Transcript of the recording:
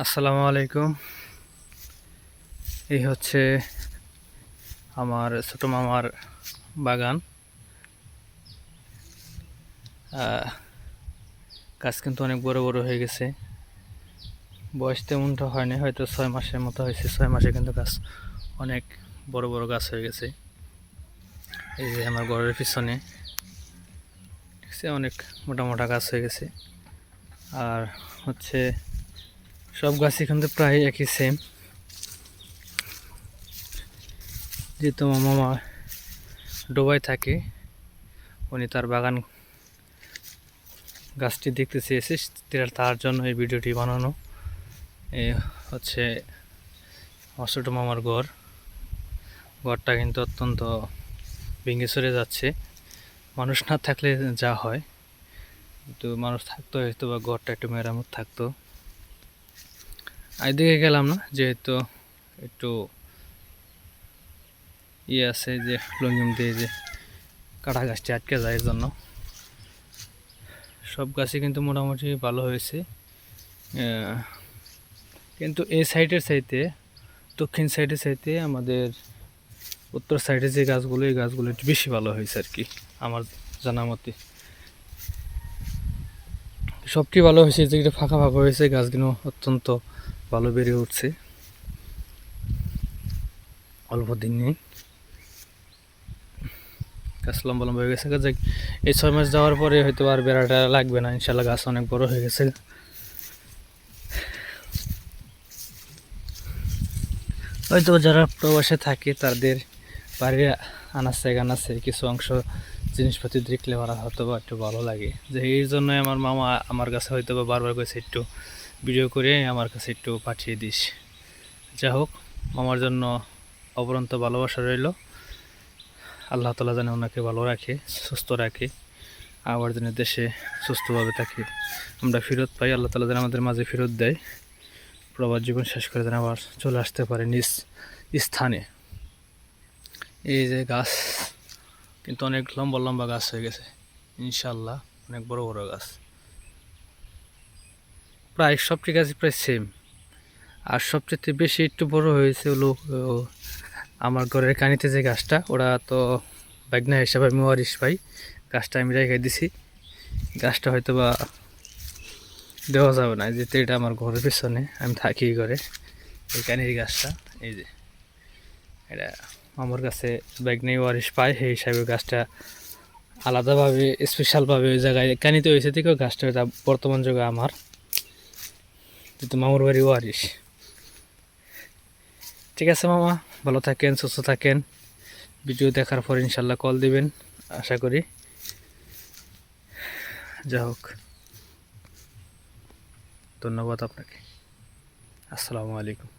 আসসালামু আলাইকুম। এই হচ্ছে আমার ছোট মামার বাগান। গাছ কিন্তু অনেক বড় বড় হয়ে গেছে। বয়স তেমনটা হয়নি, হয়তো 6 মাসের মতো হয়েছে। 6 মাসে কিন্তু গাছ অনেক বড় বড় গাছ হয়ে গেছে। এই যে আমার ঘরের পিছনে অনেক মোটা মোটা গাছ হয়ে গেছে। আর হচ্ছে সব গাছই কিন্তু প্রায় একই সেম। যেহেতু আমার মামা ডোবায় থাকে, উনি তার বাগান গাছটি দেখতে চেয়েছে, তার জন্য এই ভিডিওটি বানানো। এ হচ্ছে আমার ছোটো মামার ঘরটা কিন্তু অত্যন্ত ভেঙে চলে যাচ্ছে। মানুষ না থাকলে যা হয়, কিন্তু মানুষ থাকতো হয়তো বা ঘরটা একটু মেরামত থাকতো। এদিকে গেলাম না, যেহেতু একটু আছে যে লঙ্গিম দিয়ে যে কাটা গাছটি আটকে যায়, এর জন্য। সব গাছই কিন্তু মোটামুটি ভালো হয়েছে, কিন্তু এই সাইডের চাইতে দক্ষিণ সাইডের চাইতে আমাদের উত্তর সাইডে যে গাছগুলো, এই গাছগুলো একটু বেশি ভালো হয়েছে আর কি, আমার জানা মতে। সবটি ভালো হয়েছে, যেটা ফাঁকা ফাঁকা হয়েছে গাছগুলো অত্যন্ত ভালো বেড়ে উঠছে অল্প দিন নেই। গাছ লম্বা লম্বা হয়ে গেছে। এই 6 মাস যাওয়ার পরে হয়তো আর বেড়াটা লাগবে না, ইনশাল্লাহ। গাছ অনেক বড় হয়ে গেছে। হয়তো যারা প্রবাসে থাকে তাদের বাড়ির আনাচে কানাচে কিছু অংশ জিনিসপাতি দেখলে ওরা হয়তো বা একটু ভালো লাগে। যে এই জন্যই আমার মামা আমার কাছে হয়তো বা বারবার করেছে, একটু ভিডিও করে আমার কাছে একটু পাঠিয়ে দিস। যাই হোক, মামার জন্য অপরন্ত ভালোবাসা রইল। আল্লাহ তাআলা যেন ওনাকে ভালো রাখে, সুস্থ রাখে, আবার যেন দেশে সুস্থভাবে থাকি, আমরা ফেরত পাই। আল্লাহ তাআলা যেন আমাদের মাঝে ফেরত দেয়, প্রবাস জীবন শেষ করে যেন আবার চলে আসতে পারে নিজ স্থানে। এই যে গাছ কিন্তু অনেক লম্বা লম্বা গাছ হয়ে গেছে, ইনশাল্লাহ অনেক বড় বড় গাছ। প্রায় সবটি গাছই প্রায় সেম। আর সবচেয়ে বেশি একটু বড় হয়েছে হলো আমার ঘরের কানিতে যে গাছটা, ওরা তো বাগনা হিসাবে আমি ওয়ারিশ পাই, গাছটা আমি রেখে দিছি। গাছটা হয়তো বা দেওয়া যাবে না, যেহেতু এটা আমার ঘরের পেছনে, আমি থাকি ঘরে। এই কানির গাছটা, এই যে এটা আমার কাছে বাগনা ওয়ারিশ পাই, সেই হিসাবে গাছটা আলাদাভাবে স্পেশালভাবে ওই জায়গায় কানিতে হয়েছে থেকে গাছটা বর্তমান যুগে আমার, যেহেতু মামুর বাড়ি ওয়ারিশ। ঠিক আছে মামা, ভালো থাকেন, সুস্থ থাকেন। ভিডিও দেখার পর ইনশাল্লাহ কল দিবেন, আশা করি। যা হোক, ধন্যবাদ আপনাকে। আসসালামু আলাইকুম।